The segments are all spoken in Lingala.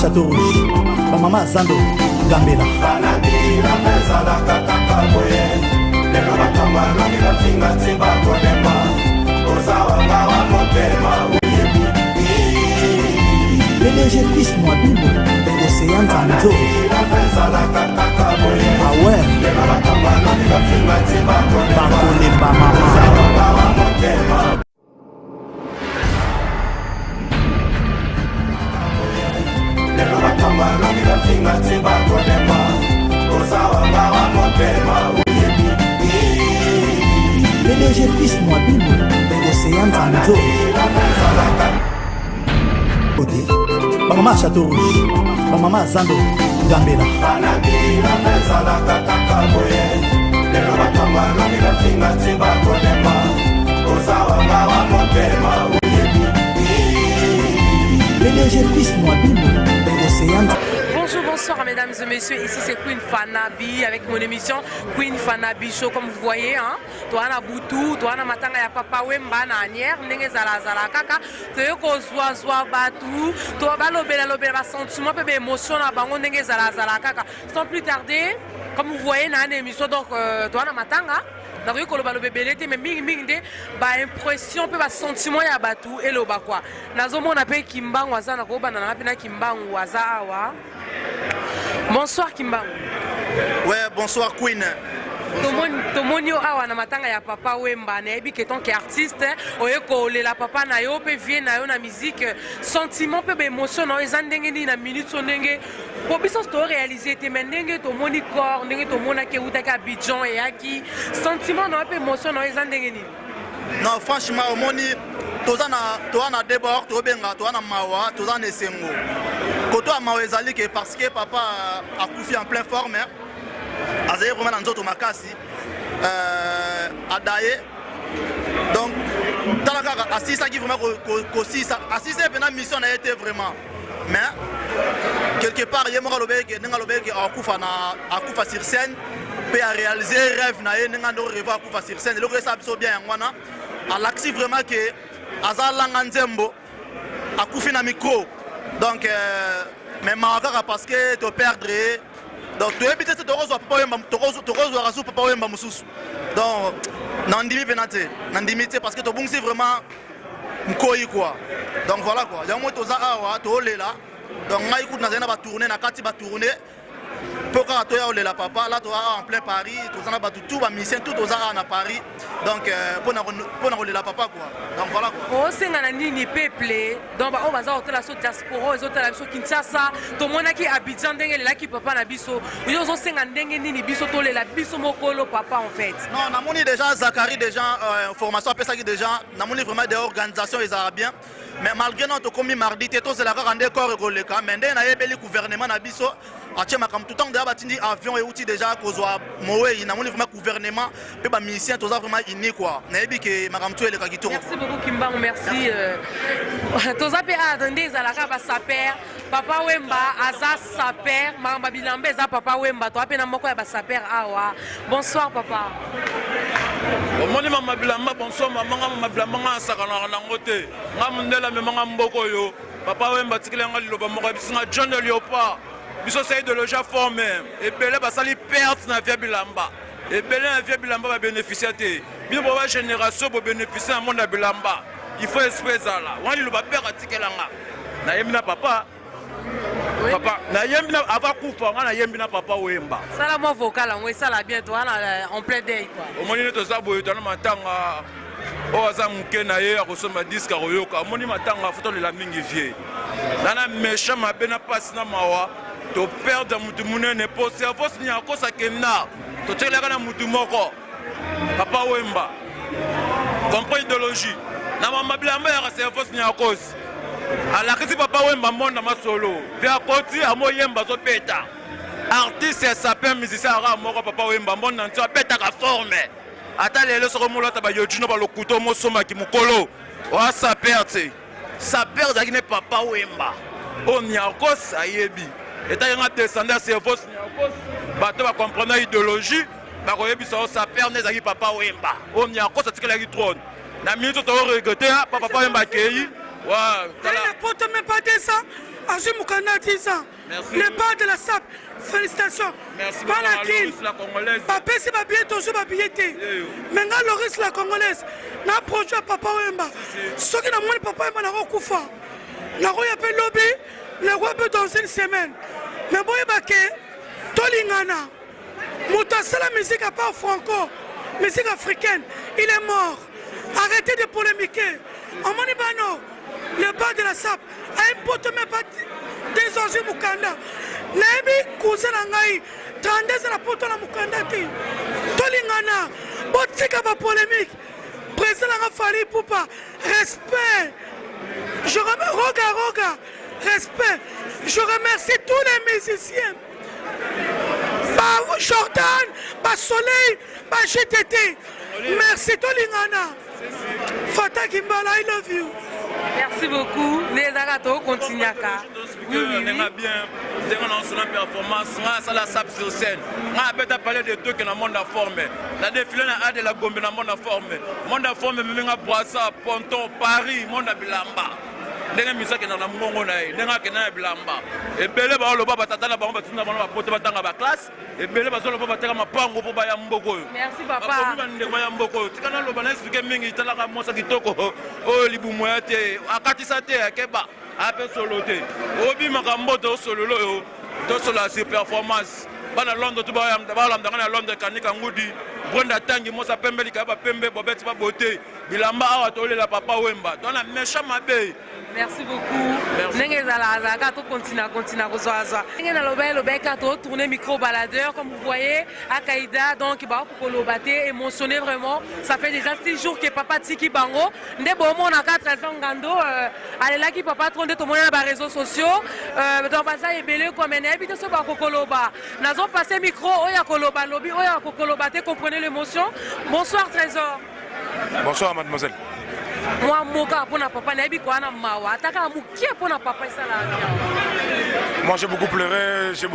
Château Rouge, Maman Zando, Gambela. PDG Pis Mwabibo, Océan Tanzo. Ah ouais. Bakole Bamama. PDG Pis Mwabibo, Océan Tanzo. Maman Château Rouge, Maman Zando, Gambela. PDG Pis Mwabibo, Océan. Bonjour, bonsoir mesdames et messieurs, ici c'est Queen Fanabi avec mon émission Queen Fanabi Show. Comme vous voyez, hein, toi na Boutou, toi na Matanga ya Papa Wemba na Anière, nenge zala zala kaka, te ko zwa batu, toi ba lobela ba sentiment pe émotion na bango nenge zala zala kaka. Sans plus tarder, comme vous voyez na une émission donc toi na Matanga donc il y a des bébés, mais mingi ba impression pe ba sentiment ya batu et lo ba quoi. Nazomona pe Kimbangu waza na ko bana na pe Kimbangu waza awa. Bonsoir Kimbangu. Ouais, bonsoir Queen. Tomonio awa na matanga ya Papa Wemba na ebi keton ke artiste oyeko le la papa na yo pe vie na yo na musique sentiment pe émotion na eza ndenge ni na minute so ndenge po biso to réaliser te ndenge to moni corps ndenge to mona ke utaka Abidjan et aki sentiment na pe émotion na eza ndenge ni. Non, franchement omoni toza na débord to benga to na mawa toza na esengo koto a mawa ezali ke parce que papa a couffé en pleine forme. Azaye vraiment dans nzoto makasi adaye donc talaka assisa qui vraiment kosisa assisa pena mission na été vraiment mais quelque part yemora lobeke ninga lobeke akufa sur scène peut réaliser rêve na ye ninga ndo rêve akufa sur scène le ça biso bien ngwana à l'axi vraiment que azalanga nzembo akufi na micro donc mais maaka parce que to perdre. Donc tu habites cette rose papa wemba rose rasu papa wemba mususu donc nandimi penate nandimi parce que to bungsi vraiment mkoyi quoi donc voilà quoi yango toza awa to lela donc ngai ku na zena ba tourner na kati ba tourner pourquoi to ya lela papa là to en plein Paris to zana ba tout ba mission tout toza na Paris donc pour na lela papa quoi donc voilà quoi o senga na nini peuple donc ba o baza hôtel so diaspora les hôtels so Kinshasa to mona ki Abidjan ndenge lela ki papa na biso yo zo senga ndenge nini biso to lela biso mokolo papa en fait non na moni déjà Zakari déjà formation après ça qui déjà na moni vraiment des organisations ils a bien mais malgré notre commis mardi teto c'est la rendre corps koleka mais ndé na yebeli gouvernement na biso atie makam tout temps déjà batindi avion et outil déjà kozwa mowe na moni vraiment gouvernement pe ba mission toza vraiment ini quoi na yebi ke makam tout ele kakito. Merci beaucoup Kimbangu, merci toza pe attendez zalaka ba saper Papa Wemba aza saper mamba bilambe za Papa Wemba to apena moko ya ba saper awa. Bonsoir papa. Omoni mama bilamba bonsoir mama bilamba sakana na ngote ngamundela me manga mboko yo Papa Wemba tikilenga liloba moko bisinga John de Liopa biso c'est de loja formé et belé basali perte na via bilamba et belé na via bilamba ba bénéficier te bino ba génération bo bénéficier à monde bilamba il faut esprit ça là wani liloba père atikelanga na yemina papa papa na yembina ava kufa ngana yembina Papa Wemba sala mo vocal ngo sala bien toi en plein day quoi omoni ne toza boyo tana matanga o aza muke na ye akosoma disque akoyoka omoni matanga foto lela mingi vie nana méchant mabe na passe na mawa to perdre mutu munene po cerveau ni akosa kena to tselaka na mutu moko Papa Wemba comprend idéologie na mama bilamba ya cerveau ni akosa alakisi Papa Wemba monda masolo via koti amoyemba zo peta artiste sapin musicien ara moko Papa Wemba monda nti peta ka forme ata lelo soko molata ba yojino ba lokuto mosoma ki mukolo wa saperte saper zaki ne Papa Wemba on nyakos ayebi eta yanga descendant cerveau nyakos bato ba comprendre idéologie ba koyebi so saper ne zaki Papa Wemba on nyakos atikela ki trône na minute to regretter Papa Wemba kei. Ne peut même pas dire ça. Azui Moukanda 10 ans. Merci. Le bas de la SAP. Félicitations. Merci Banakin. la Congolaise. Papa, c'est ma billet, toujours ma billet. Maintenant, Loris la Congolaise. Na projet Papa Wemba. Ce qui n'a moins Papa Wemba n'a pas koufa. La roi appelle lobby. Le roi peut dans une semaine. Mais bon, il y Tolingana. Moutassé la musique à part franco. Musique africaine. Il est mort. Arrêtez de polémiquer. En Manibano, le bas de la SAP. A un pote même pas des Azui Moukanda. Nebi cousin Nangaï. 32 la poto la Moukanda. Tolingana. Botika ba polémique. Président Fari Poupa. Respect. Je remercie. Roga. Respect. Je remercie tous les musiciens. Jordan, Soleil, GTT. Merci Tolingana. Fata Kimbala, I love you. Merci beaucoup. Nezagato continuaka. Oui. On a une performance, on a la SAP sur scène. On a parlé de deux qui sont dans le monde formé. La défilé a de la Gombe dans le monde formé. Le monde formé, même à Boissa, Ponton, Paris, le monde à Bilamba. Ndenge misaki na mongo na ye ndenge akena bilamba ebele ba loba batata na bango batinda bango bapote batanga ba classe ebele bazolo ba bateka mapango po ba ya mboko yo. Merci papa. Ba ndenge ba ya mboko tikana loba na expliquer mingi talaka mosa kitoko o libumo ya te akatisa te akeba ape solo te obi makambo to solo yo to solo la performance bana Londres to ba lamda na Londres kanika ngudi Brenda tangi mosa pembe likaba pembe bobeti ba beauté bilamba awa to la papa Wemba to na méchant mabe. Merci beaucoup. Nenge zala to continue kozoaza. Nenge na lobeka to tourner micro baladeur comme vous voyez à Kaïda donc ba ko lobaté émotionné vraiment. Ça fait déjà 6 jours que papa tiki bango. Nde bomo na 4 ans ngando alela ki papa tronde to mona ba réseaux sociaux donc baza ebele comme nebi to so ba kokoloba. Nazo passer micro oya koloba lobby oya kokolobaté comprenez l'émotion. Bonsoir Trésor. Bonsoir mademoiselle. Moi moka pona papa nabi ko ana mawa ataka mukie pona papa sala. Moi j'ai beaucoup pleuré, je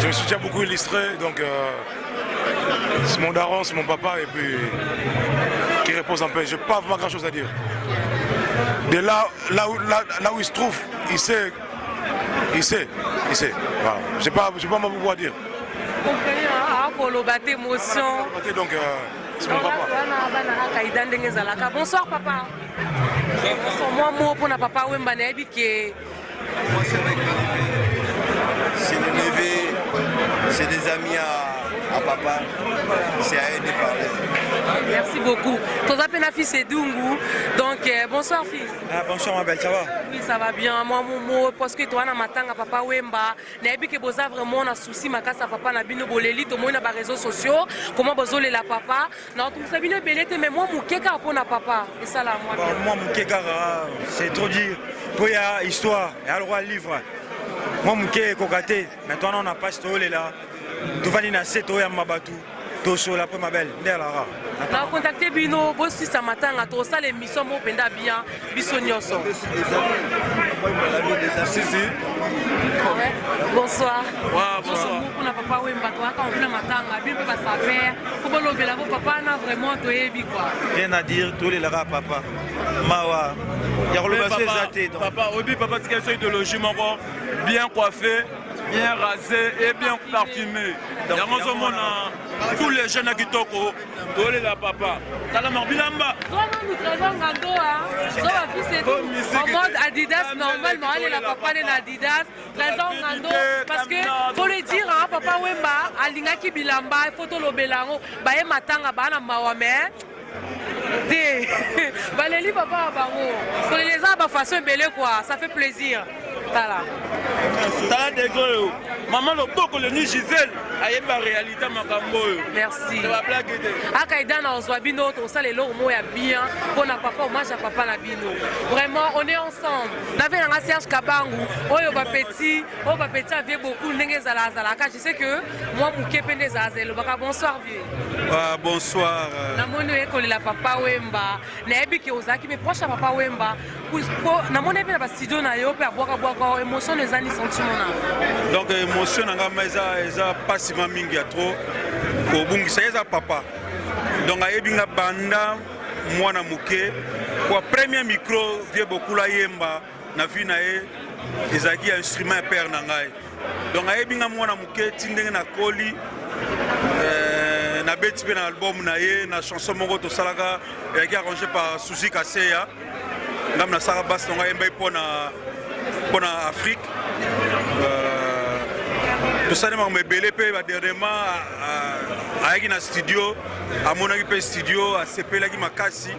me suis déjà beaucoup illustré donc c'est mon daron, c'est mon papa et puis qui repose en paix. Je n'ai pas vraiment grand chose à dire. De là où il se trouve, il sait. Voilà. Je n'ai pas beaucoup à dire. Vous comprenez, hein, émotion. Donc c'est mon papa. Bonsoir papa. Moi, pour papa Wemba Nebike. C'est le neveu, c'est des amis à papa. C'est à eux de parler. Merci beaucoup. Ton appel à fils est Dungu. Donc bonsoir fils. Ah, bonsoir ma belle, ça va? Oui, ça va bien. Moi, Momo, parce que toi, na papa Wemba, Nebike boza vraiment na souci ma casse à papa na bino boleli, to moi na ba réseaux sociaux. Comment bozole la papa? Non, tout ça bino belete, mais moi moukeka pour na papa. Et ça là, moi. Moi moukeka, c'est trop dire. Toi, il y a histoire, il y a le roi livre. Moi moukeka kokaté. Maintenant on a pas ce là. Tout va na seto ya mabatu. Toso la ma belle, Ndela. On a contacté Bino, Bossi Samatanga, tout ça, l'émission Mopenda bien, Bissonioso. Si. Bonsoir. Bonsoir. On a papa Wemba, toi, quand on a matanga, bien pas sa père. Comment le papa n'a vraiment toyebi quoi. Rien à dire, tous les lara papa. Mawa. Il y a le papa, Obi, papa, tu as une idéologie, bien coiffé, bien rasé et bien parfumé. Tous les jeunes qui toquent, tous les papa. Talamar Bilamba. En mode Adidas, normalement, elle est la papa de Adidas. Parce que, faut le dire, hein, papa Wemba, Alingaki Bilamba, photo Lobelango, Baye Matanga, Bana Mawame. Valérie papa Bango. Pour les arbres façon belé quoi, ça fait plaisir. Tala. Tala dégo. Maman le boko le ni Gisèle, aye ba réalité makambo. Merci. Ça va plaquer. Akaïda na Ozwabino, on sale lo mo ya bien. Pour na papa hommage à papa na bino. Vraiment on est ensemble. N'avait un Serge Kabangu, oyo ba petit avait beaucoup ndenge zala zala. Je sais que moi mouké pende zazel. Bonsoir vieux. Bonsoir. Na mono école la papa Wemba. Na ebiki ozaki mais proche à papa Wemba. Na mono ebe na ba studio na yo pe aboaka émotion les années sentiment na. Donc émotion nga eza passivement mingi ya trop ko bungisa eza papa. Donc ayebi nga banda mwana muke kwa premier micro vie beaucoup la yemba na vie na ye ezalaki instrument ya père na ngai donc ayebi nga mwana moke ti ndenge nakoli nabeti mpe na album na ye na chanson moko tosalaka eyaki arrangé par Suzy Kaseya ngam nasalaka basi na ngai ayembai mpo na Afrique tosali makambo ebele mpe badernierement ayaki na studio amonaki mpe studio asepelaki makasi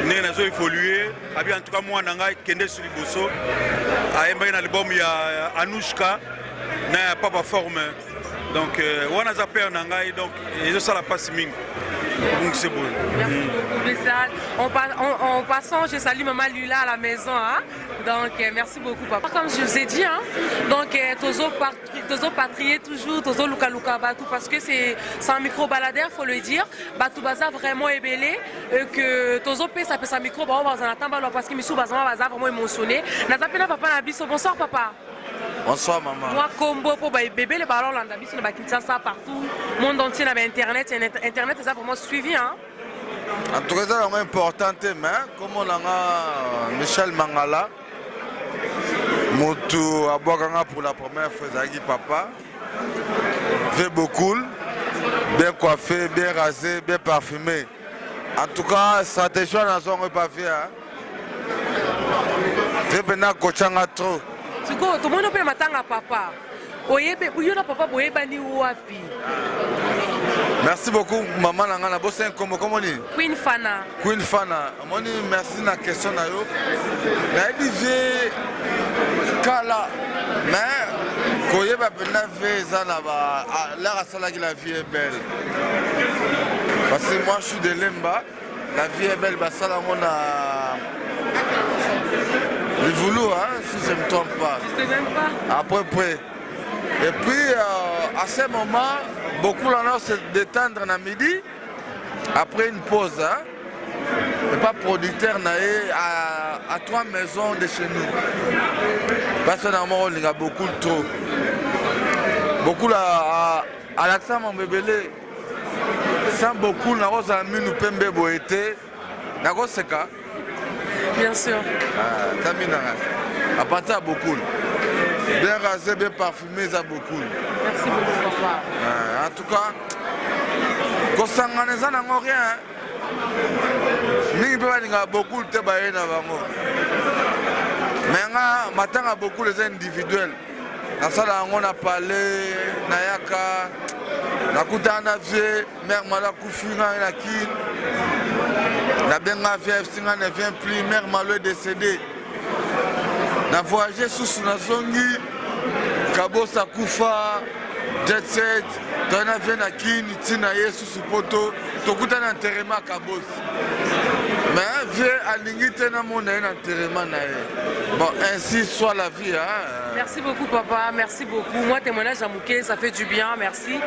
ndenge nazo évolue abi en tout cas mwana ngai kende su liboso ayembaki na album ya Anushka na ya Papa Forme donc wana aza père na ngai donc ezosala mpasi mingi donc c'est bon. Merci beaucoup Bessal. En passant, je salue maman Lula à la maison. Hein? Donc merci beaucoup papa. Comme je vous ai dit, hein? Donc tozo patrier toujours, tozo luka luka batou parce que c'est un micro baladeur, faut le dire. Batou baza vraiment ébélé que tozo pe ça peut sa micro ba on va en attendre parce que misou baza vraiment émotionné. Nazapena papa na biso. Bonsoir papa. Bonsoir maman. Moi combo pour bébé les ballons là d'habitude na Kinshasa partout, monde entier na internet ça vraiment suivi hein. En tout cas c'est important mais comme on a Michel Mangala moto abwakanga pour la première fois zaki papa fait beaucoup bien coiffé, bien rasé, bien parfumé. En tout cas stratégie na zongo pas fait hein. Fait bena kochanga trop. Siko tout le monde peut matanga papa. Oyebe uyona papa boyebani wapi. Merci beaucoup maman nanga na bosse comment ni Queen Fana. Queen Fana. Moni merci na question na yo. Na dit kala mais koyeba bena veza na ba la rasala qui la vie est belle. Parce que moi je suis de Lemba, la vie est belle ba sala mona le voulou, hein, si je ne me trompe pas. Je ne sais même pas. À peu près. Et puis, à ce moment, beaucoup l'en se détendre à midi, après une pause. Hein. Et pas producteur à 3 maisons de chez nous. Personnellement, on y a beaucoup trop. Beaucoup à l'accent, mon bébé, sans beaucoup, on a mis nous pembe boété. D'accord, c'est ça. Bien sûr. À partir de beaucoup. Bien rasé, bien parfumé, ça beaucoup. Merci beaucoup, papa. En tout cas, quand ça n'a rien, nous avons beaucoup de travail. Mais maintenant, on a beaucoup les individuels. On a parlé, Nayaka, Nakutana vie, mère Malakufina et la Kin. La dernière vie, ne vient plus, mère Malo est décédée. Na voyagé sous la zongi, Kabo Sakufa, Jet Set, Tona vient à Kin, Tina sous poto, Tokuta n'enterrement à Kabos. Mais vieux à l'ingité n'a mon enterrement. Bon, ainsi soit la vie. Hein. Merci beaucoup, papa, merci beaucoup. Moi, témoignage à Mouké, ça fait du bien, merci.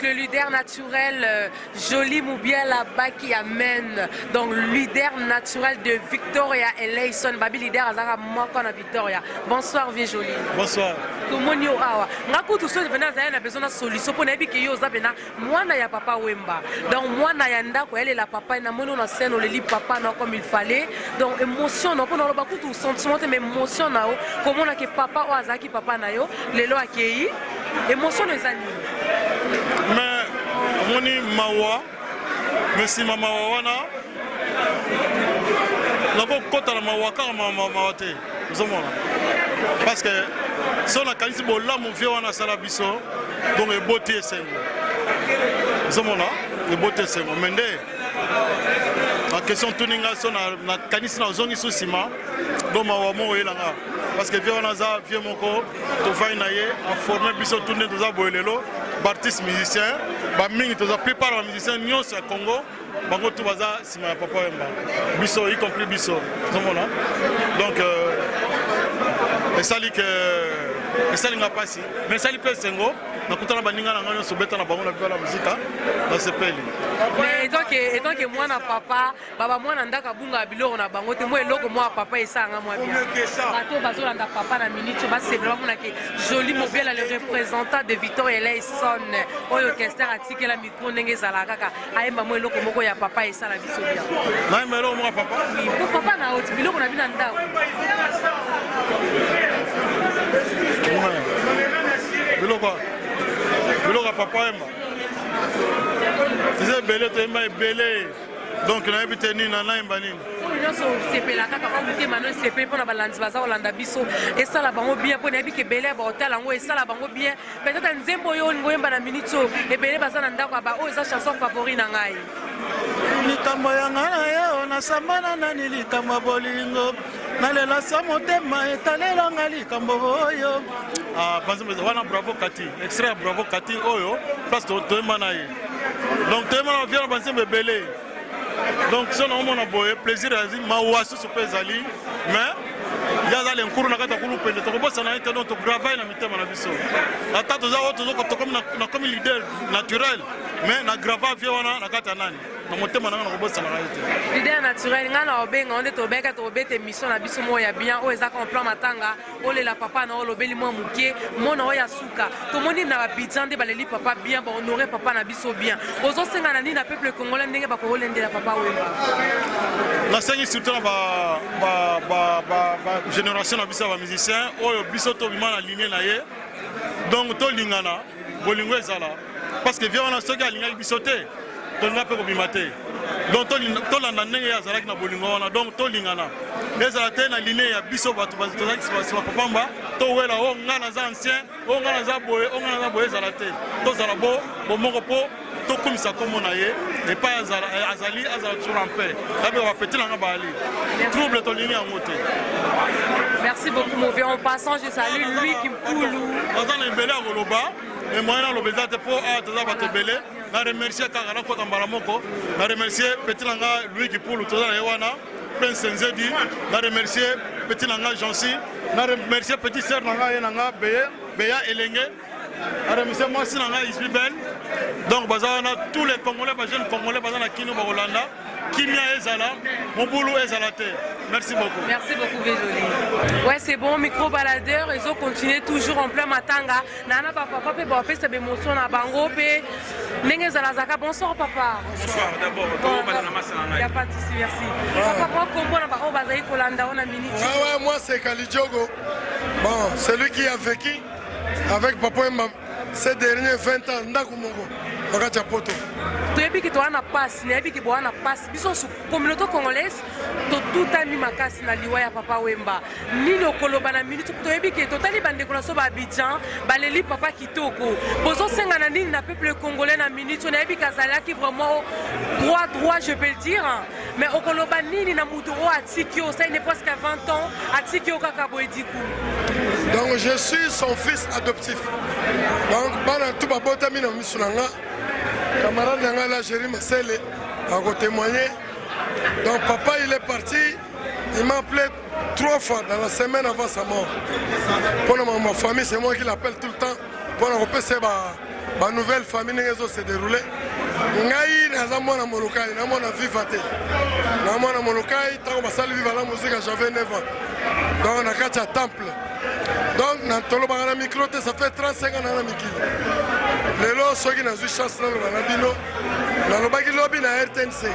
le leader naturel Jolie Moubiela qui amène donc leader naturel de Victoria Eleison babi leader azaka moko na Victoria. Bonsoir vieux Jolie. Bonsoir. Tomoni o awa. Ngako tout seul venant na besoin de solution pour na bi ke yo za bena mwana ya papa Wemba. Donc mwana ya ndako elle la papa na mono na scène le lit papa na comme il fallait. Donc émotion na pour na ba kutu sentiment mais émotion na o comment na ke papa o azaki papa na yo lelo akei émotion les amis. Mais moni mawa merci mama wana nako kota na mawa ka mama te nzomona parce que si on a qualité bola mon vieux wana sala biso donc e beauté sengo nzomona e beauté sengo mende la question tuninga so na kanisi na zongi susima donc mawa mo elanga parce que vieux wana za vieux moko to vai na ye a former biso tourner to za boelelo artistes musiciens ba mingi to za plupart ba musiciens nyonso ya Congo bango tout baza sima ya papa Wemba biso y compris biso zomona donc esali nga pasi mais esali pe sengo nakutana baninga na ngano sobeta na bango na bala muzika na sepeli mais étant que moi na papa baba moi na ndaka bunga biloko na bango te moi eloko moi papa esanga moi bien bato bazolanda papa na minute ba c'est vraiment na ke Jolie Moubiela le représentant de Victoria Eleison oyo orchestre atike la micro ndenge zala kaka ayemba moi eloko moko ya papa esala biso bien na melo mo papa oui pour papa na oti biloko na bina ndako biloko papa Wemba c'est belé to Wemba belé donc na yebite nini na yemba nini nyonso sepela kaka kwa mutema no sepela mpona balandi baza kolanda biso esala bango bien mpo nayebi ke ebele ya baotala yango esala bango bien peut-être nzembo oyo olingo oyemba na miniti oyo ebele baza na ndako aba oyo eza chanson favori na ngai likambo ya ngai na yo nasambana nani likambo ya bolingo nalela sa motema etalelanga likambo oyo wana bravo kati extrait ya bravo kati oyo place toyemba na ye donc toyemba na bavia na banzembo ebele donc so na omona boye plaisir azi mawa susu mpe ezali mais yaza lenkuru na kati ya kulu pende tokobosana ye te donc togravaille na mitema na biso ata toza oyo tokomi na komi leader naturel mais na grava vie wana na kati ya nani na motema nanga na kobosana na ye te leader naturel ngai na obenga onde tobeka tobeta émission na biso moko ya bien oyo ezaka en plan matanga olela papa na oyo olobeli mwa moke mona oyo ya suka tomoni na babidjan nde baleli papa bien bahonore papa na biso bien ozosenga na nini na peuple congolais ndenge bakokolendela papa Wemba nasengi surtout na génération na biso ya bamusicien oyo biso tobima na linie na ye donc tolingana bolingo ezala parce que vie wana soki alingaki biso te tolinga mpe kobima te donc tolanda ndenge ye azalaki na bolingo wana donc tolingana ezala te na linie ya biso bato tozalaki nsima papamba towela oyo ngai naza ancien oyo ngai naza boye oyo ngai naza boye ezala te tozala bomoko mpo tokumisa kombo na ye epai azali azala toujours en paix abeka bapeti nanga baali trouble tolingi yango te merci beaucoup mon vieux en passant je salue lui qui mpulu aza na ebele ya koloba mais moyen naloba eza te mpo awa toza bato ebele na remercier kaka nakota mbala moko na remercier peti na nga louis kipulu toza na ye wana prince senzedi na remercier peti na nga jansi na remercier petit sœur na nga ye na nga beya elenge na remercier mwasi na nga isbibel donc baza wana tous les congolais bajeune congolais baza na kino bakolanda kimia ezala mobulu ezala te merci beaucoup Véjoli. Ouais c'est bon micro baladeur ils ont continué toujours en plein matanga nana papa pe ba pe c'est émotion na bango pe ndenge ezala zaka bonsoir papa bonsoir d'abord il y a pas de souci merci papa kombo na ba o bazali kolanda ona minute ouais moi c'est Kalidjogo bon celui qui a vécu avec papa Wemba ces derniers 20 ans ndako moko bakati ya poto toyebi ke towana pasi nayebi ke bowana pasi biso su communauté congolaise totutami makasi na liwa ya papa Wemba nini okoloba na minute toyebi ke totali bandeko na so ba Abidjan baleli papa kitoko bozosenga na nini na peuple congolais na minute nayebi ke azalaki vraiment droit je peux le dire mais okoloba nini na mutu o atiki yo ça il est presque à 20 ans atiki yo kaka boediku donc je suis son fils adoptif donc bana tout babotami na misu na nga camarade Nanga là, Jérémy Massele, a témoigné. Donc papa il est parti, il m'a appelé 3 fois dans la semaine avant sa mort. Pour ma famille, c'est moi qui l'appelle tout le temps. Pour repasser banouvelle famille ndenge ezose déroule ngai naza mwana molokai namona viva te na mwana molokai ntango basali viva la musique j'avais 9 ans donc na kati ya temple donc tolobaka na micro te ça fait 35 ans na mikili lelo soki nazwi chance naloba na bino nalobaki lobi na RTNC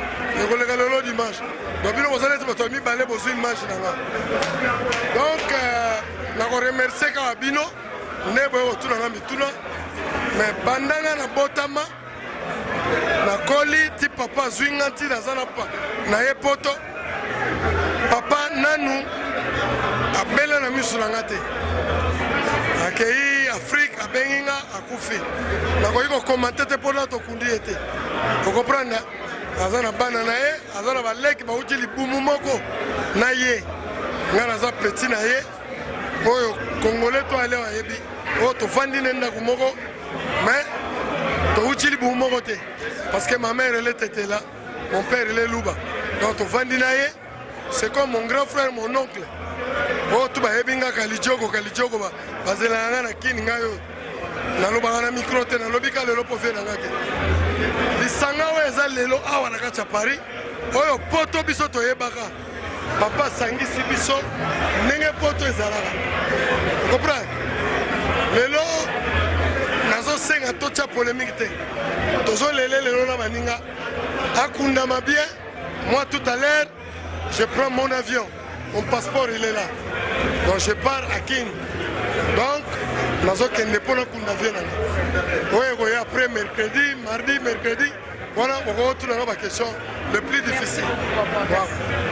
ekoleka lelo dimanche donc bino bozali ete bato ya mibale bozwi image na nga donc nakoremercie kaka bino nde boye kotuna na mituna mais bandanga na botama nakoli ti papa azwi nga ntina aza na ye poto papa nanu abele na miso na nga te akei afrique abengi nga akufi nakoki kokomante te mpona tokundi ye te okomprendre aza na bana na ye aza na baleki bauti libumu moko na ye nga naza peti na ye oyo congolais to ale ayebi oyo tovandi ne ndako moko mais touti libumu moko te parce que ma mère elle était là mon père il est luba donc tovandi na ye c'est comme mon grand frère mon oncle oyo tu bayebi nga kalijoko bazelanga nga na kini ngai oyo nalobaka na micro te nalobi ka lelo pove na nga ke lisanga oyo eza lelo awa na kati ya paris oyo poto biso toyebaka papa asangisi biso ndenge poto ezalaka comprendre lelo nazosenga totya polémique te tozolele lelo na baninga akundama bien moi tout à l'heure je prends mon avion mon passeport il est là donc je pars à King donc nazokende mpona kunda vie nanga oyo ekoya après mercredi mardi mercredi wana okotunanga baquestion le plus difficile.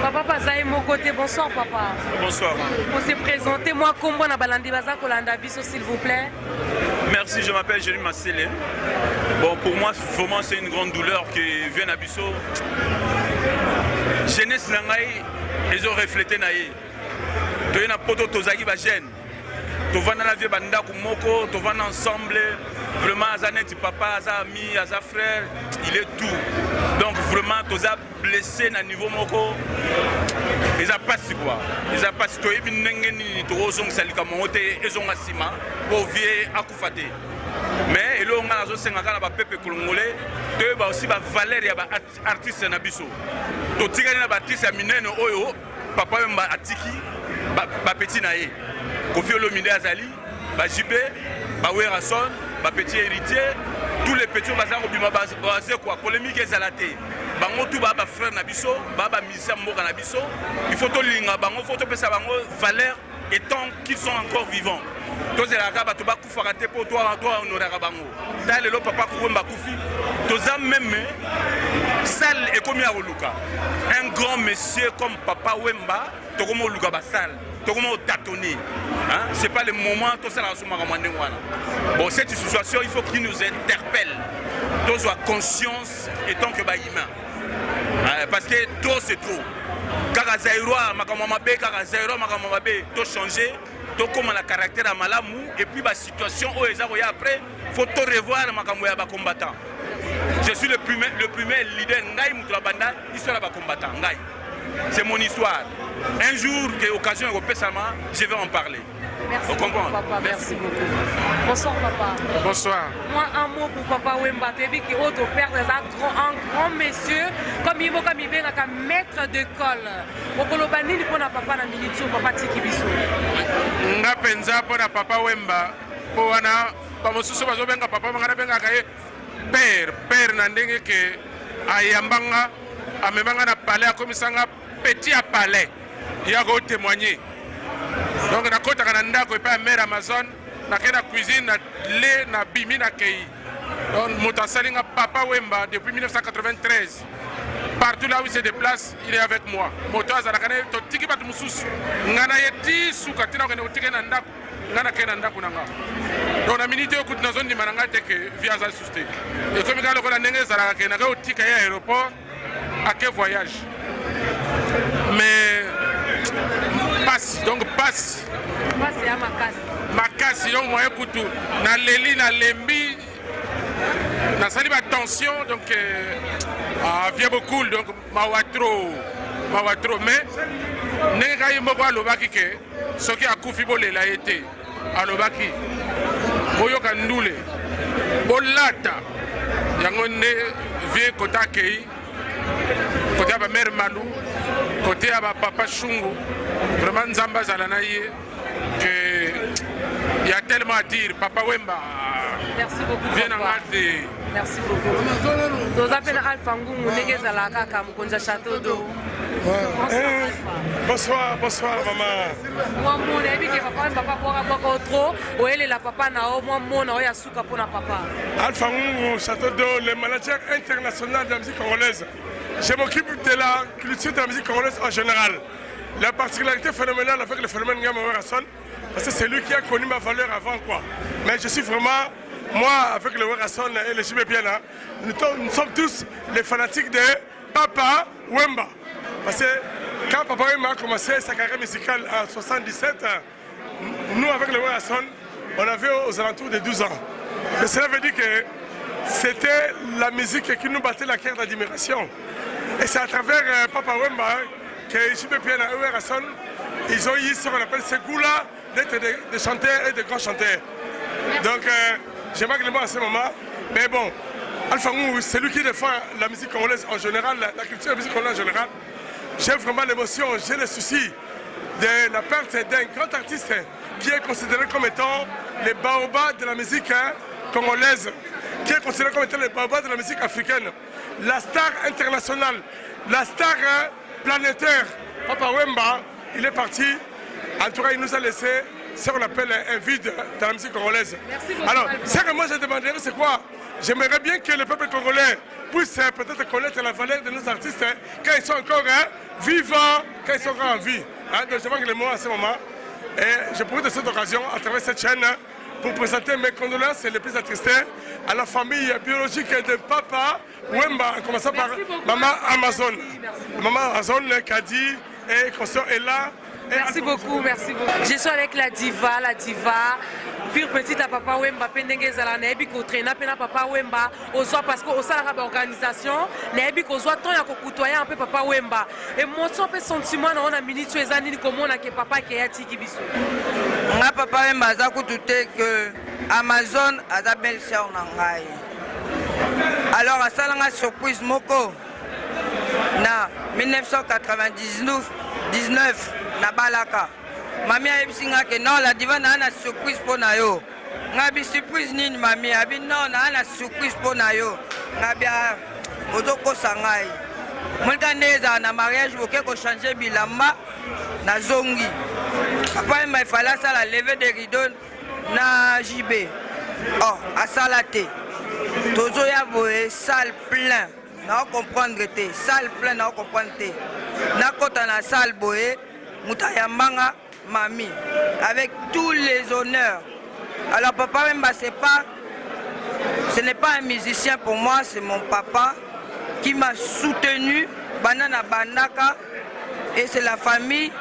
Papa Pazaï Mokote, bonsoir papa. Bonsoir. Pour se présenter, moi Kombo na Balandi Baza Kolanda Biso s'il vous plaît. Merci, je m'appelle Jérémy Massélé. Bon, pour moi, vraiment, c'est une grande douleur qui vient à Biso. Jeunesse Nangaï, ils ont reflété Naï. Tu es na poto Tozagi Bajen. Tu vas dans la vie Banda Kumoko, tu vas ensemble. Vraiment, Azanet, papa, Aza ami, Aza frère, il est tout. Donc, vraiment, tu as blessé à niveau Moko. Ils n'ont pas si quoi. Ils n'ont pas si quoi. Ils n'ont pas si quoi. Pour vieux Akoufate. Mais il y a aussi un peuple congolais, il y a aussi des valeurs et artistes na biso. To tigana na artiste minene oyo papa mba atiki ba petit naé. Kofi Olomide Azali, ba Jibé, ba Werason, ba petit héritier, tous les petits bazar obima basé quoi polémique ezalate. Bango tout ba frère na biso, ba musicien mboka na biso. Il faut to linga bango, faut to pesa bango valeur et tant qu'ils sont encore vivants. Tozela ka bato bakufaka te po toi honorer bango. Dale lo papa kuwemba kufi. Toza même salle et comme ya oluka. Un grand monsieur comme papa Wemba, tokomo oluka ba salle. Tokomo tâtonner. Hein, c'est pas le moment tout ça la suma kamande wana. Bon, cette situation, il faut qu'il nous interpelle. Tous soit conscience et tant que ba humain. Parce que trop c'est trop. Kaka Zaïroa makamamabe, kaka Zaïroa makamamabe, tout changer. Donc comme la caractère à Malamou et puis la situation où ils arrivent après, faut tout revoir les combattants. Je suis le premier leader Ngaï Moutrabanda, histoire de combattant Ngaï. C'est mon histoire. Un jour, que l'occasion européenne, je vais en parler. Merci beaucoup, papa. Merci beaucoup. Bonsoir, papa. Bonsoir. Moi, un mot pour papa Wemba. Tu as vu que père un grand monsieur, comme il est un maître d'école. Okolobani, il faut papa na militio, papa Tiki Biso. Nga penza pour papa Wemba. Pour wana, pa mosusu bazobenga papa mangana benga kaye père na ndenge ke ayambanga amemanga na palais akomisanga petit à palais. Il y a go témoigner. Donc na kota kana ndako et pas mère Amazon na kena cuisine na lait na bimi na kei. Donc motasalinga papa Wemba depuis 1993. Partout là où il se déplace, il est avec moi. Moto azalakane to tiki batu mususu. Ngana yeti suka tina kene utike na ndako. Ngana kena ndako nanga. Donc na minute okut na zone di mananga teke via za susté. Et comme quand le ndenge zalaka kena ka utika ya aéroport à quel voyage. Mais passe donc passe. Passe à Makasi. Makasi donc moi écoute na leli na lembi na sali ba tension donc vient beaucoup donc mawatro mais nega yimoko alobaki ke soki akufi bolela ete alobaki boyoka ndule bolata yango nde vie kota akei côté ya bamere malu côté ya bapapa shungu vraiment nzambe azala na ye que il y a tellement à dire papa Wemba. Merci beaucoup. Viens en garder. Merci beaucoup. Nous appelons Alpha Ngungu Negezalaka Kamukonja Château d'eau. Bonsoir, bonsoir maman. Moi mon ami que papa papa pour trop ou elle la papa na o moi mon o ya suka pour na papa. Alpha Ngungu Château d'eau, le manager international de la musique congolaise. Je m'occupe de la culture de la musique congolaise en général. La particularité phénoménale avec le phénomène Ngama Werrason, parce que c'est lui qui a connu ma valeur avant quoi. Mais je suis vraiment, moi avec le Werrason et le Jimé Biena, nous sommes tous les fanatiques de Papa Wemba. Parce que quand Papa Wemba a commencé sa carrière musicale en 1977, nous avec le Werrason, on avait aux alentours de 12 ans. Et cela veut dire que c'était la musique qui nous battait la cœur d'admiration. Et c'est à travers Papa Wemba que Jimé Biena et Werrason, ils ont eu ce qu'on appelle ce goût-là d'être des chanteurs et de grands chanteurs. Donc j'aimerais le mot à ce moment. Mais bon, Alpha Ngungu, c'est lui qui défend la musique congolaise en général, la culture de la musique congolaise en général. J'ai vraiment l'émotion, j'ai le souci de la perte d'un grand artiste qui est considéré comme étant les baobabs de la musique congolaise, qui est considéré comme étant les baobabs de la musique africaine. La star internationale, la star planétaire, Papa Wemba, il est parti. En tout cas, il nous a laissé ce qu'on appelle un vide dans la musique congolaise. Alors, ce que moi je demanderais, c'est quoi? J'aimerais bien que le peuple congolais puisse peut-être connaître la valeur de nos artistes quand ils sont encore vivants, quand ils sont encore en vie. Donc, je manque les mots à ce moment. Et je profite de cette occasion, à travers cette chaîne, pour présenter mes condoléances les plus attristées à la famille biologique de Papa Wemba, en commençant par Maman Amazon. Maman Amazon, Kadi et Consort est là. Merci beaucoup, merci beaucoup. Je suis avec la diva, pure petite à Papa Wemba, pendenge zala na ebi ko traîner pena Papa Wemba, ozo parce que au sein de l'organisation, na ebi ko zo tant ya ko kutoyer un peu Papa Wemba. Émotion pe sentiment na on a minute ezani comme on a que papa qui a tiki biso. Nga Papa Wemba za kutute que Amazon a da belle sœur na ngai. Alors à salanga surprise moko na 1999 na balaka mami ayebisinga ke non la diva na ana surprise po na yo ngabi surprise nini mami abi non na ana surprise po na yo ngabi ozokosa ngai molika ndeza na mariage boke ko changer bilamba na zongi Papa Wemba ifala sala lever de rideau na JB oh asala te tozo ya boye salle plein na comprendre te salle plein na comprendre te na kota na salle boye Moutayambanga Mami avec tous les honneurs. Alors Papa Wemba ce n'est pas un musicien pour moi, c'est mon papa qui m'a soutenu Banana Bandaka et c'est la famille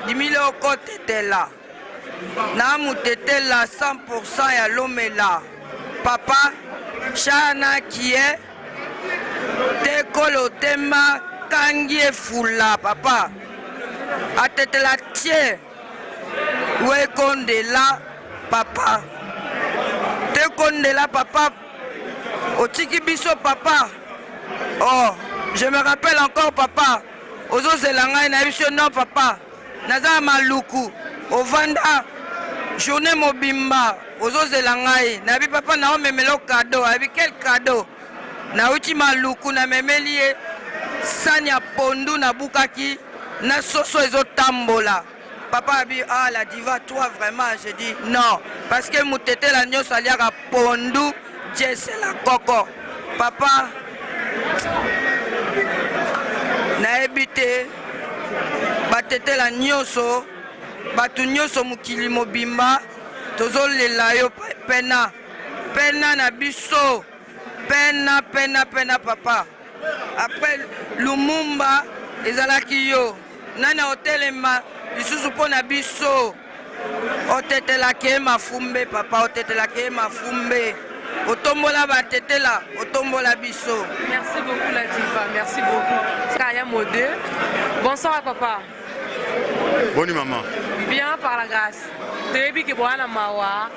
Dimile Okot était là. Namu était là 100% et l'homme est là. Papa Chana qui est Tekolo Tema Kangie Fula papa. Atete la tie wekonde la papa te konde la papa otiki biso papa oh je me rappelle encore papa ozo zelanga na biso non papa naza maluku ovanda journée mobimba ozo zelanga na bi papa na omemelo cadeau abi quel cadeau na uti maluku na memelie sanya pondu na bukaki na soso ezotambola papa a dit ah la diva toi vraiment je dis non parce que mutete la nyoso aliaka pondu jesse la koko papa na ebite batete la nyoso batu nyoso mukili mobimba tozolela yo pena pena na biso pena papa après Lumumba ezalaki yo nana otelema lisusu mpona biso otetelaki mafumbe papa otetelaki mafumbe otombola batetela otombola biso. Merci beaucoup la diva, merci beaucoup. Kaya Modé. Bonsoir papa. Bonne maman. Bien par la grâce. Debi ki bwana mawa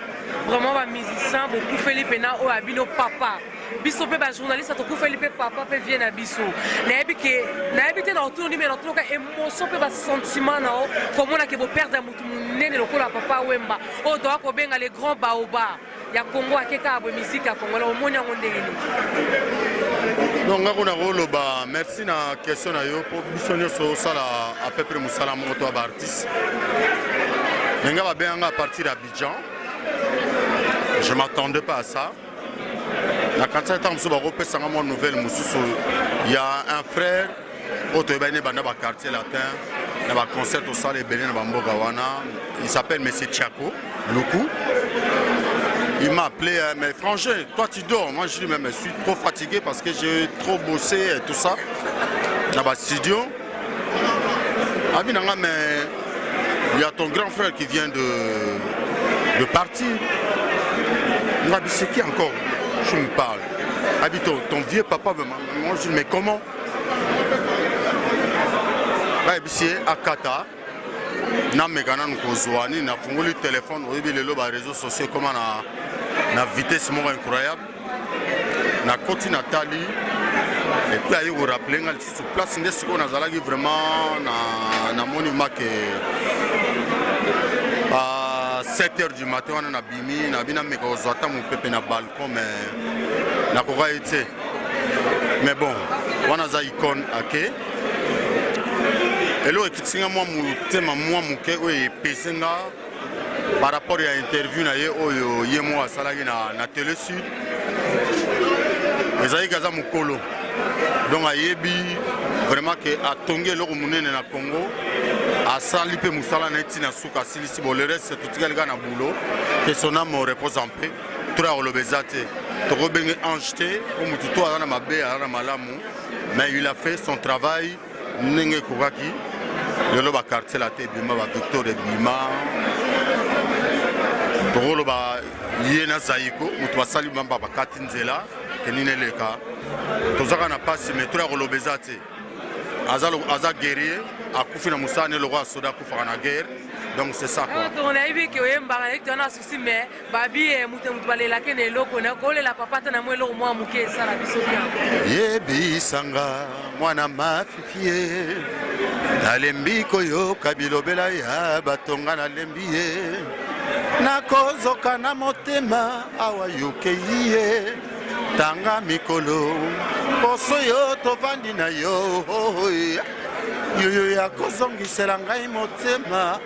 vraiment bamusicien bokufeli mpena oyo abino papa biso mpe bajournaliste tokufeli mpe papa mpe vie na biso nayebi te na otundi me natunoka émotion mpe basentiment na o komonake boperdre motu monene lokola papa wemba oyo toka kobenga le grand baoba ya Congo akeka boye musique ya Congo la omoni yango ndenge nini. Donc ngako na koloba merci na question na yo po biso nyonso osala à peu près mosala moko to baartiste mais nga babenganga à partir d'Abidjan. Je ne m'attendais pas à ça. La quantité de temps que je suis nouvelle, il y a un frère au quartier latin, dans un concert au salle Bénin, il s'appelle M. Tchako, Loukou. Il m'a appelé, mais frangin, toi tu dors. Moi je dis, mais je suis trop fatigué parce que j'ai trop bossé et tout ça. Dans le studio. Mais il y a ton grand frère qui vient de partir. C'est qui encore? Je me parle. Ton vieux papa, moi je dis, mais comment? C'est Akata. Na megana nkozwani na fungoli téléphone oyebi lelo ba réseaux sociaux comment na vitesse moko incroyable na koti Nathalie et puis ayo vous rappeler ngal sur place nde siko nazalaki vraiment na monument que à 7h du matin on a bimi na bina meka ozwata mon pepe na balcon mais na koka été mais bon on a za icône ake Hello, ekitinga moi mutema moi muke oye pesenga par rapport à interview na ye oyo ye mo asalaki na Télé Sud. Ezali kaza mukolo. Donc ayebi vraiment que atongi eloko munene na Congo asali pe musala na etina suka silisi bo le reste tout quelqu'un na boulot que son âme repose en paix. Toi olobezate to robenge anjeté o mutu to ana mabe ana malamu mais il a fait son travail nenge kokaki. Le ba quartier la tête bima ba Victor de bima tolo ba yena zaiko mutu basali mamba ba katinzela kenine leka tozaka na passe metro ya kolobezate aza guerrier akufi na musane le roi soda kufa na guerre donc c'est ça quoi. On a vu que yemba avec ton souci mais babi mutu balela ke ne loko na ko la papa ta na mwelo mo amuke sala biso bien. Yebi sanga mwana mafifie nalembi koyoka bilobela ya batonga nalembi ye nakozoka na motema awa yokei ye tanga mikolo poso yo tovandi na yo yoyo yakozongisela ngai motema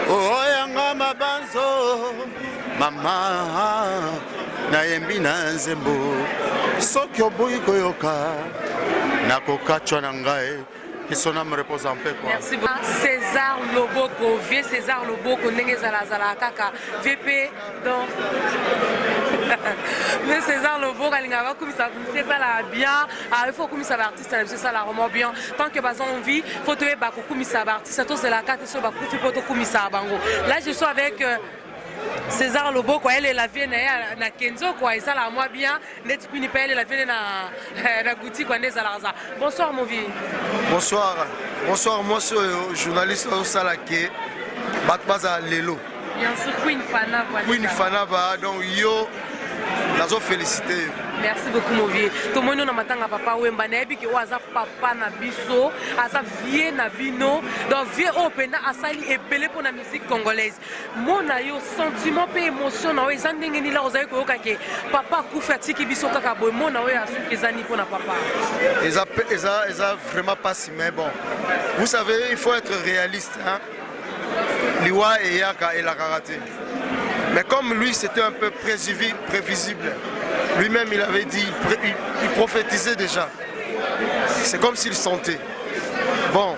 oyanga mabanzo mama nayembi na nzembo soki oboyi koyoka nakokachwa na ngai. Que son âme repose en paix quoi. Merci beaucoup. César Loboko, vieux César Loboko, ndenge zala kaka, VP donc. Mais César Loboko alinga va comme ça la bien, il faut comme ça artiste, c'est ça la vraiment bien. Tant que bazon envie, faut te ba comme ça artiste, tout c'est la carte sur ba kufi poto comme ça bango. Là je suis avec César Loboko, elle est la vie na Kenzo quoi, et ça la moi bien, net puni pa elle est la vie na Gouti quoi nezalaza. Bonsoir mon vieux. Bonsoir. Bonsoir moi je suis journaliste au Salake. Batbaza Lelo. Bien sûr Queen Fana quoi. Queen Fana va donc yo nazo féliciter. Merci beaucoup mon vieux. Tout le monde na matanga papa Wemba na ebi ki waza papa na biso, asa vie na bino, donc vie opena asali ebele pour la musique congolaise. Mon ayo sentiment pe émotion na eza ndenge ni la ozayi koyoka ke papa kufa tiki biso kaka boy mon ayo asuki ezani pour na papa. Eza vraiment pas si mais bon. Vous savez, il faut être réaliste hein. Liwa et Yaka et la karaté. Mais comme lui c'était un peu prévisible. Lui-même, il avait dit, il prophétisait déjà. C'est comme s'il sentait. Bon,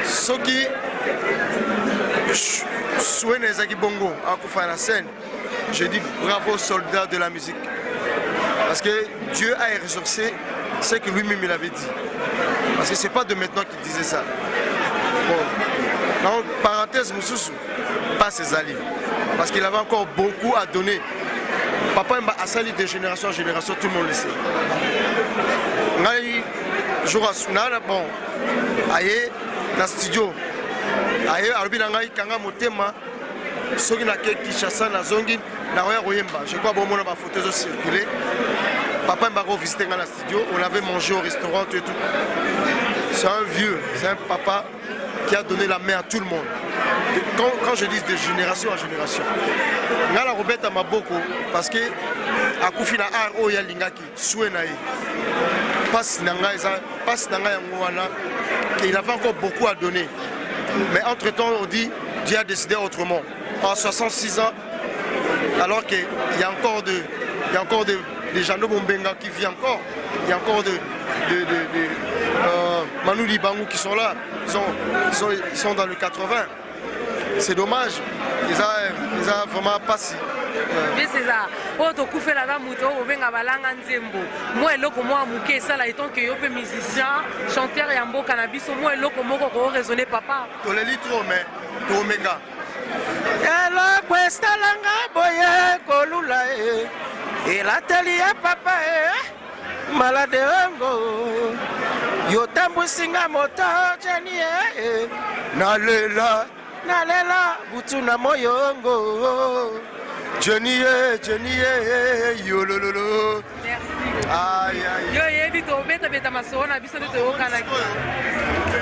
ce qui souhaite Zaki Bongo à Koufa la scène, je dis bravo aux soldats de la musique. Parce que Dieu a exaucé ce que lui-même il avait dit. Parce que ce n'est pas de maintenant qu'il disait ça. Bon, donc, parenthèse, Moussoussou, pas ses alliés. Parce qu'il avait encore beaucoup à donner. Papa a sali de génération en génération, tout le monde le sait. Bon, aïe, dans le studio, aïe, arbi nangai kanga motema, soki nake Kinshasa nazongi nakoya koyemba. Je crois bon mona ba photos circuler. Papa m'a visité dans la studio, on avait mangé au restaurant et tout. C'est un vieux, c'est un papa qui a donné la main à tout le monde. Quand je dis de génération en génération. Ngala Robert Maboko parce que akufi na art oya lingaki soué na ye. Passe nanga yango wana il avait encore beaucoup à donner. Mais entre-temps on dit Dieu a décidé autrement. En 66 ans alors qu'il y a encore des gens de Bombenga qui vivent encore. Il y a encore Manu Libangou qui sont là. Ils sont dans le 80. C'est dommage. Ils ont vraiment passé. Mais c'est ça. Oh, tu fais la dame, tu as balanga nzembo. Moi, loko moi muke ça là étant que yo pe musicien, chanteur et ambo cannabis. Moi, loko moi ko raisonner papa. To le litro mais to omega. Ela questa langa boye kolula e la telia papa e malade ngo yo tambusinga moto jeni e nalela butuna moyongo Jenny yolololo. Merci. Aïe aïe. Yo yebi to beta masona biso de to kana.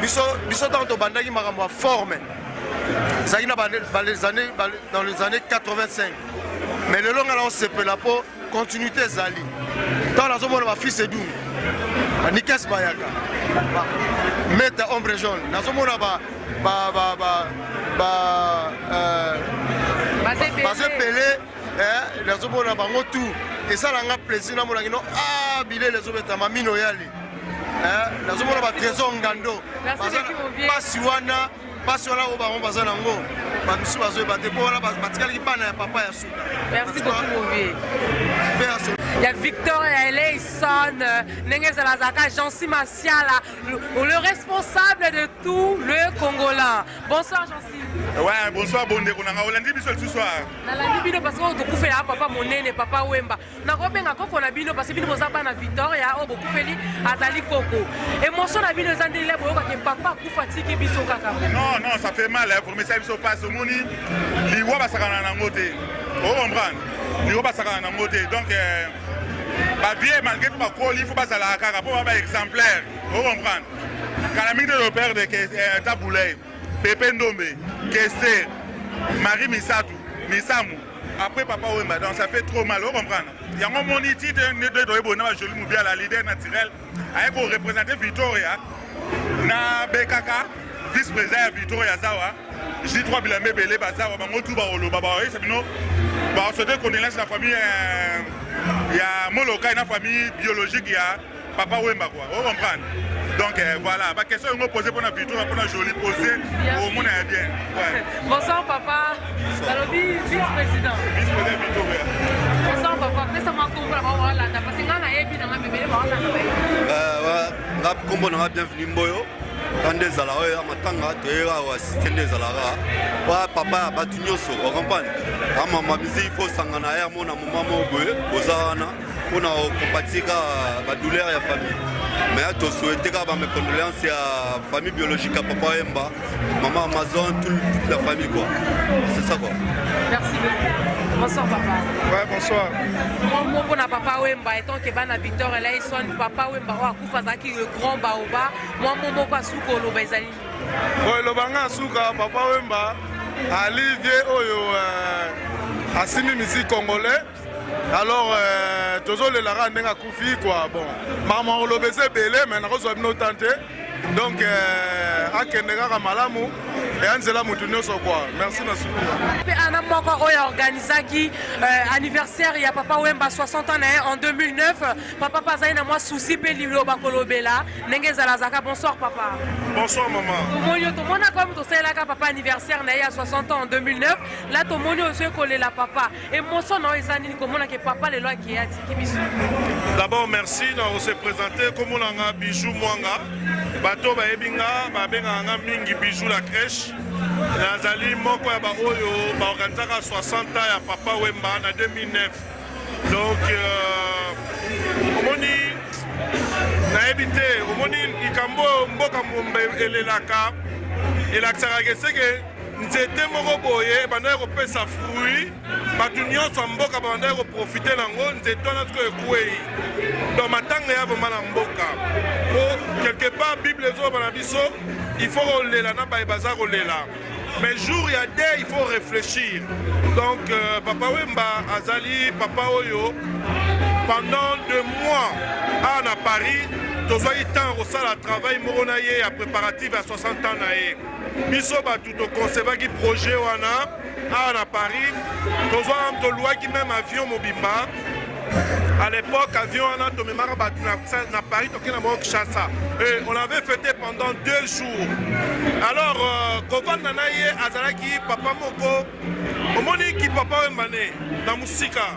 Biso dans to bandaki makambo forme. Zagina dans les années 85. Mais le long alors c'est peu la peau continuité zali. Dans la zone ma fils Edou. Nikes Bayaka. Meta ombre jaune. Dans zone Basé Pelé, la zone na bango tout. Et ça l'a plaisir na monangino ah bilé les obeta mamino yali. La zone na ba trésor ngando. Pasiwana Pasiwana au baron bazanango. Bamisu bazo bate po wala batikali bana ya papa ya suka. Merci beaucoup mon vieux. Il y a Victor et Eleison, Nengue Zalazaka, Jancy Massiala, le responsable de tout le Congola. Bonsoir Jancy. Ouais, bonsoir Bondé, on a lundi bisous ce soir. Na lundi bino parce que tu fais papa monene papa Wemba. Na kobenga koko na bino parce que bino bozaba na Victor et a obo kufeli azali koko. Émotion na bino zandele boyoka ke papa kufatiki biso kaka. Non, ça fait mal pour mes services au passe au moni. Liwa basakana na ngote. On comprend. Liwa basakana na ngote. Donc ba vie malgré tout ma col, il faut pas la kaka pour avoir exemplaire. On comprend. Calamite de père de Taboulay, Pépé Ndombe, Kester, Marie Misatou, Misamou. Après papa Wemba, donc ça fait trop mal, on comprend. Il y a un moniti de joli moubia la leader naturelle, avec pour représenter Victoria, na Bekaka, vice-président Victoria Zawa, J3 Bilamé Belé Bazawa, Bangotou Barolo, Babaoye, c'est nous, on se dit qu'on est là, la famille, il y a Moloka, une famille biologique, il y a papa Wemba, quoi, on comprend. Donc voilà, la question est posée pour la Victoria, pour la jolie posée, au monde est bien. Ouais. Bonsoir papa, Salobi, vice-président. Vice-président Victoria. Bonsoir papa, laisse-moi comprendre, voilà, parce que là, il y a un bébé, voilà, comme on a bienvenue Mboyo. Quand des alaoya matanga tera ou assistant des alara wa papa batu nyoso o comprendre ama mamizi il faut sangana ya mona mama boye ozana ona compatika ba douleur ya famille mais to souhaiter ka ba mes condoléances à famille biologique à papa Wemba maman Amazon toute la famille quoi c'est ça quoi. Merci beaucoup. Bonsoir papa. Ouais, bonsoir. Moi pour papa Wemba étant que bana Victor et là ils sont papa Wemba wa kufa zaki le grand baoba moi momo pas suko lo bazali. Ouais, le banga suka papa Wemba Olivier oyo asimi musique congolais. Alors toujours le lara ndenga kufi quoi bon. Maman on l'obéissait belé mais na ko bino tante. Donc akendeka malamu et Angela Moutounioso quoi. Merci na suku. Ana moko oyo organisaki anniversaire ya papa Wemba 60 ans en 2009. Papa Pazai na moi souci pe lilo bakolobela ndenge zalazaka. Bonsoir papa. Bonsoir maman. Moyo to mona comme to sela ka papa anniversaire na ya 60 ans en 2009. Là to moni ozo kolela papa. Émotion na ezani komona ke papa le loi qui a dit biso. D'abord merci on s'est présenté comme on a bijou mwanga. Bato ba ebinga ba benga nga mingi bijou la crèche. Nazali moko ya ba oyo ba organisaka 60 ans ya papa Wemba na 2009. Donc omoni na ebité omoni ikambo mboka mombe elelaka elaksaka ke seke nzete moko boye bandaki kopesa fruit bato nyonso ya mboka bandaki koprofite nango nzete wana sikoyo ekwei donc matanga ya vraimen na mboka po quelque part bible ezoba na biso il faut kolela na baye baza kolela mais jour ya de il faut réfléchir donc papa Wemba azali papa oyo pendant 2 mois à Paris tozwaki temps kosala travail moko na ye ya préparatif ya 60 ans na ye biso bato toconcevaki projet wana awa na Paris tolwaki même avion mobimba à l'époque avion wana tomemaka bato na Paris tokei na bango Kinshasa et on avait fêté pendant 2 jours alors kovanda na ye azalaki papa moko omoni ki papa Wemba ne na musika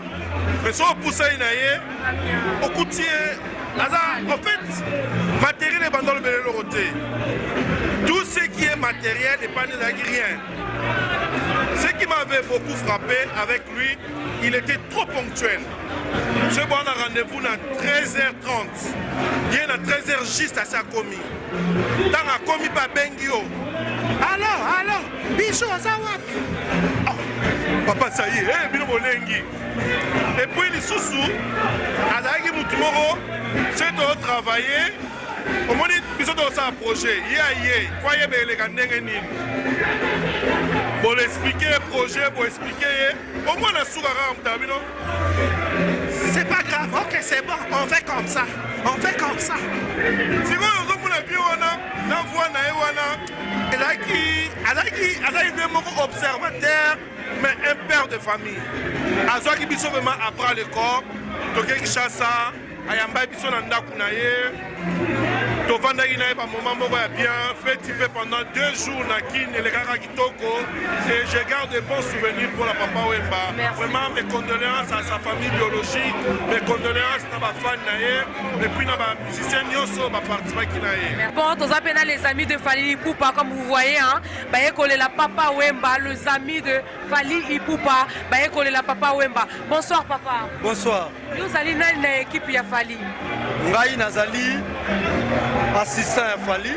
mais so opusai na ye okuti ye aza en fait matériel ebanda lobele eloko te tout ce qui est matériel epani ezalaki rien. Ce qui m'avait beaucoup frappé avec lui, il était trop ponctuel. Ce bon a rendez-vous à 13h30. Il est à 13h juste à sa commis. Dans la commis par Bengio. Alors, Bichot à Zawak. Papa, ça y est, Bino Bolengi. Et puis, les sous-sous, à Dagi Moutumoro, c'est de travailler. Au moment où ils ont un projet, croyez les gars, pour expliquer le projet, pour expliquer, au moins la souverain, c'est pas grave, ok, c'est bon, on fait comme ça, C'est quoi, on a vu, on a voix, on a observateur, mais un père de famille. À ce qui est vraiment après le corps, Toké Kishasa, Ayamba Biso Nandakunaye. tovandaki na ye bamoment moko ya bien fait type pendant 2 jours na kine elekaka kitoko et je garde de bons souvenirs pour la papa Wemba. Vraiment mes condoléances à sa famille biologique, mes condoléances na bafan na ye et puis na bamusicien nyonso baparticipaki na ye. Bon, toza pena les amis de Fally Ipupa comme vous voyez hein, baye kolela papa Wemba, les amis de Fally Ipupa, baye kolela papa Wemba. Bonsoir papa. Bonsoir. Nous allons na équipe ya Fally. Ngai nazali assistant ya Fally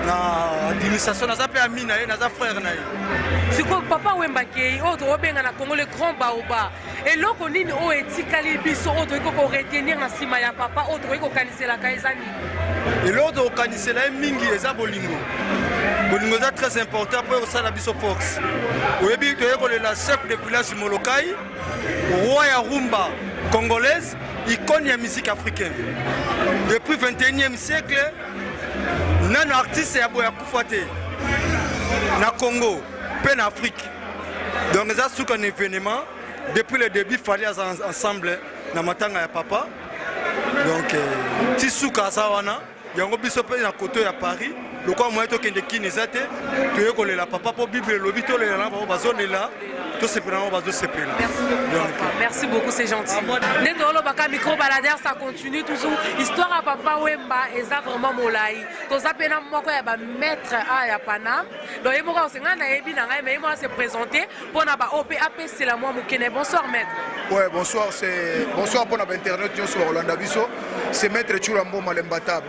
na administration naza pe ami na ye naza frère na ye. Siko papa Wemba kei oto obenga na Congo le grand baoba eloko nini o etikali biso oto iko retenir na sima ya papa oto iko kanisela kaizani eloko okanisela ye mingi eza bolingo bolingo eza très important po osala biso force oyebi toyekolela chef de village Molokai roi ya rumba congolaise icône ya musique africaine depuis 21e siècle nano artiste ya boya kufa te na Congo pe na Afrique donc eza suka un événement depuis le début Fally ensemble na matanga ya papa donc ti suka aza wana yango biso pe na koto ya Paris lokwa moyen tokende kini eza te toyekolela papa po bible elobi tolela na bango bazolela Merci beaucoup, c'est gentil. Netolo baka micro baladeur, ça continue toujours. Histoire à papa Wemba, et ça vraiment molai. Tout ça pena moi quoi ya maître à ya Panam. Donc il m'a enseigné na ebi na ngai mais moi se présenter pour na ba OPAP c'est la moi mukene. Bonsoir maître. Ouais, bonsoir, c'est bonsoir pour notre internet sur Rolanda Biso. C'est maître Churambo Malembatable.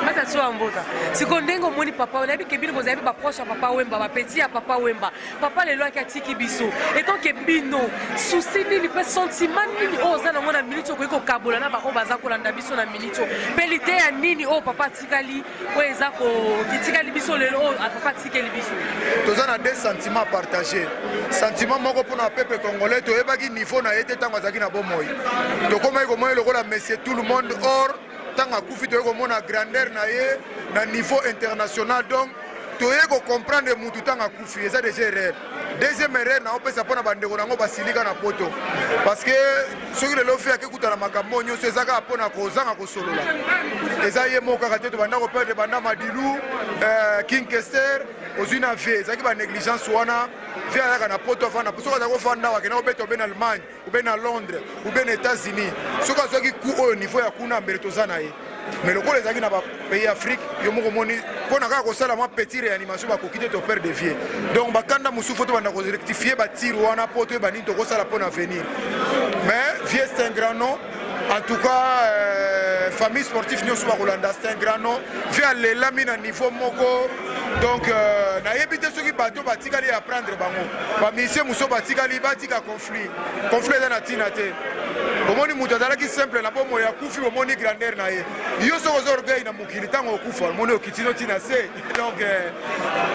Maître Churambo. Si kondengo moni papa, on a vu que bien vous avez ba proche à papa Wemba, ba petit à papa Wemba. Papa les lois qui atiki biso. Et tant que bino, souci ni pe sentiment ni o za na mona minute ko kabola na ba o baza ko landa biso na minute. Pelite ya nini o papa tikali o eza ko tikali biso lelo o papa tikali biso. Toza na deux sentiments partagés. Sentiment moko pour na peuple congolais to ebaki niveau na été tango zaki na bomoy. To koma ko moyo lokola monsieur tout le monde or tanga kufi to ko mona grandeur na ye na niveau international donc to eko comprendre mutu tanga kufi eza déjà erreur. Deuxième erreur na opesa pona bandeko nango basilika na poto parce que soki lelo fi akekuta na makambo nyonso ezaka pona kozanga kosolola eza ye moko kaka te to banda koperdre banda Madilu King Kester ozina vie ezaki ba négligence wana vie ayaka na poto afanda soki azaka kofanda wakena obeta obe na Allemagne obe na Londres obe na États-Unis soki azwaki ku oyo niveau ya kuna mbele toza na ye mais lokola ezalaki na bapays Afrique yo moko moni mpona kaka kosala mwa petit réanimation bakoki te toperdre vie donc bakanda mosusu to banda korectifie batire wana po to ebanini tokosala mpona avenir mais vie c'est un grand nom en tout cas famille sportive nyonso bakolanda c'est un grand nom vi alelami na niveau moko donc nayebi te soki bato batikali apprendre bango bamisie mosusu batikali batika conflit eza na ntina te omoni moto azalaki simple na bomo ya kufi omoni grandeur na ye yo soko oza orgueil na mokili ntango okufa omoni okitino ntina se donc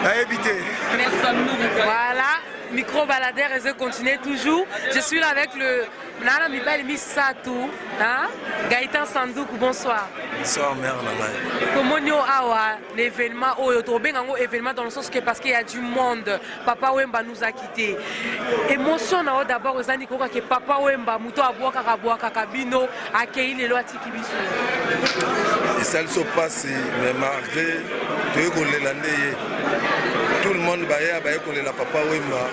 nayebi te. Voilà, micro baladeur et je continue toujours. Je suis là avec le Nana Mibel Misatou, hein? Gaëtan Sandoukou, bonsoir. Bonsoir, mère Nana. Comment nous avons l'événement, un événement dans le sens que parce qu'il y a du monde, Papa Wemba nous a quittés. Émotion d'abord aux années que Papa Wemba, Mouto Abouaka Kabino, accueilli les lois Tikibiso. Et ça se passe, mais malgré que les landais, tout le monde baille la Papa Wemba.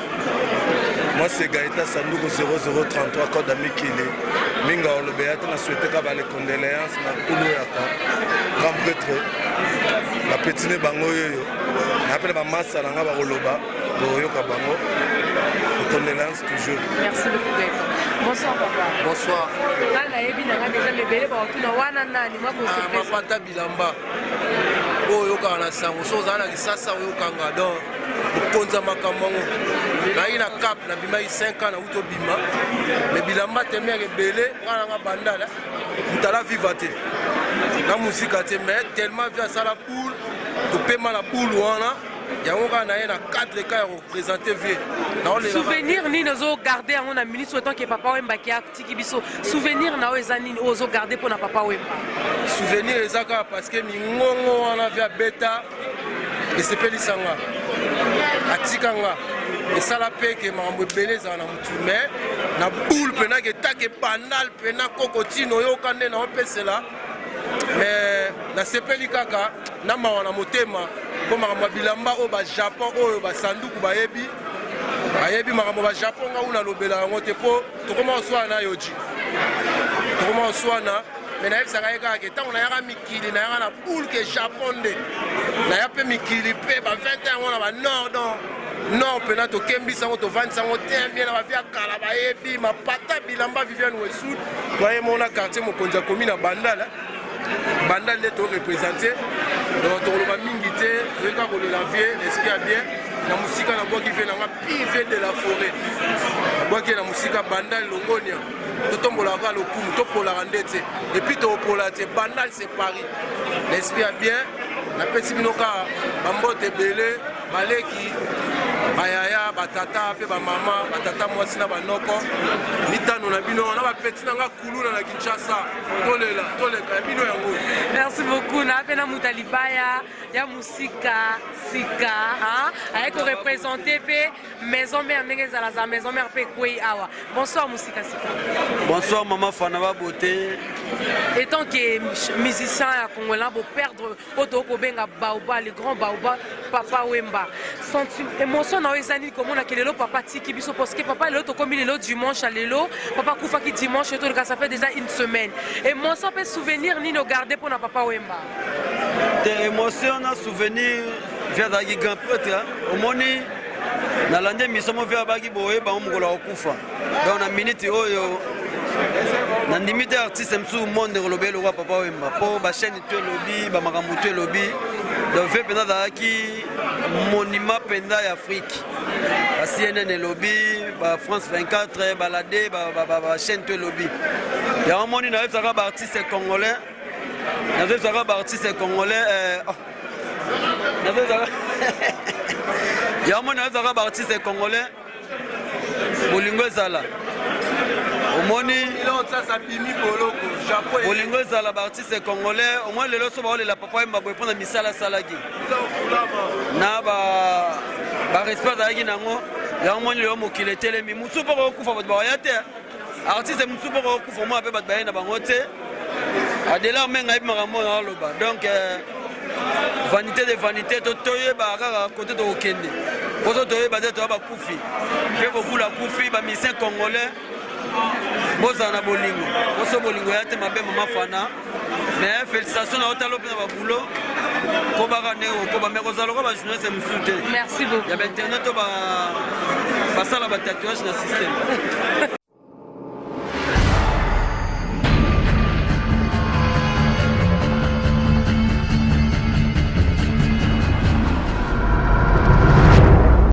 Moi c'est Gaëtan Sandoukou 0033 code Amikile. Minga Olobéat n'a souhaité qu'à les condoléances na Koulouaka. Grand prêtre. La petite bango yo. Après ma masse à l'anga Oloba. Boyoka bango. Condoléances toujours. Merci beaucoup Gaëtan. Bonsoir papa. Bonsoir. Nana yebi nanga déjà lebele ba tuna wana nani moi ko se passe. Mapata bilamba. Boyoka na sango soza na kisasa oyokanga donc. Konza makamongo. Na ina cap na bima 5 ans na uto bima. Mais bilamba temer ebele ngana nga bandala. Mutala vivate. Na musika te mais tellement via ça la poule. To paiement la poule wana. Yango kana na 4 cas représenter vie. Souvenir ni nozo garder on a ministre souhaitant que Papa Wemba qui a tiki biso. Souvenir na ezani ozo garder pour na Papa Wemba. Souvenir ezaka parce que mingongo wana via beta et c'est pelisanga. Atikanga et ça la paix que makambo ebele ezala na mutu mais na boule pena ke take bandal pena kokotino yokande na opesela mais na sepeli kaka na mawa na motema po makambo bilamba o ba Japon oyo ba sanduku bayebi makambo ba Japon nga una lobela yango te po tokoma oswana na yoji tokoma oswana mais na yebisaka ye kaka ke ntango nayaka mikili nayaka na boule ke Japon nde naya mpe mikili mpe ba 20 ans yango na banord non pena tokembisa yango tovandisa yango te bien na bavia kala bayebi mapata bilamba Viviane Wessoud toyemona quartier mokonzi akomi na bandala bandal nde toreprésente donc tokoloba mingi te toyeka kolela vie l'esprit ya bien na musika nabwaki vie nanga pive de la forêt nabwaki na musika bandal longonia totombolaka lokumu topolaka nde te epuis toopola te bandal c'est Paris l'esprit ya bien napesi bino kaka bambote ebele baleki bayaya batata mpe bamama batata mwasi na banoko mitano na bino na bapeti nanga kuluna na Kinshasa toleka ya bino yango. Merci beaucoup na pe na mutalibaya ya musika sika ayeko représenter pe maison mère ndenge ezala za maison mère pe kwei awa. Bonsoir musika sika. Bonsoir maman Fana Beauté. Étant que musicien à Congolais pour perdre Otoko Benga Baoba le grand Baoba Papa Wemba. Émotion na ezani comme on a que le papa tiki biso parce que papa le comme il est le dimanche à l'élo papa kufa qui dimanche et tout le ça fait déjà une semaine. Émotion peut souvenir ni nos garder pour na Papa Wemba. Des émotions na souvenir via da grand prêtre au moni na lande misomo via bagi boye ba mukolo okufa. Donc na minute oyo na limite artiste msu monde relobelo wa Papa Wemba po ba chaîne to lobby ba makambo to lobby donc fait pena da ki monument penda ya Afrique ba CNN lobby ba France 24 balade ba chaîne to lobby ya un moni na fa ba artiste congolais na fa ba artiste congolais na fa ya un moni na fa ba artiste congolais bolingo ezala omoni bolingo ezala baartiste congolais au moins lelo so baolela Papa Wemba boye mpona misala asalaki na barespect azalaki nango yango moni lelo mokili etelemi mosusu mpo kokufa bato bawaya te artiste mosusu mpo kokufa mwa mpe bato baye na bango te adela menga yebi makambo na oloba donc vanité de vanité toyeba kaka kote tokokende poso toyeba te toya bakufi mpe bokula kufi bamisien congolais bozala na bolingo poso bolingo ya te mabe mama Fana mais félicitations na otalo mpe na babulo kobaka ndenge okoba me kozala lokola bajournaliste mosusu te merci beaucoup ya bainternet to basala batatouage na système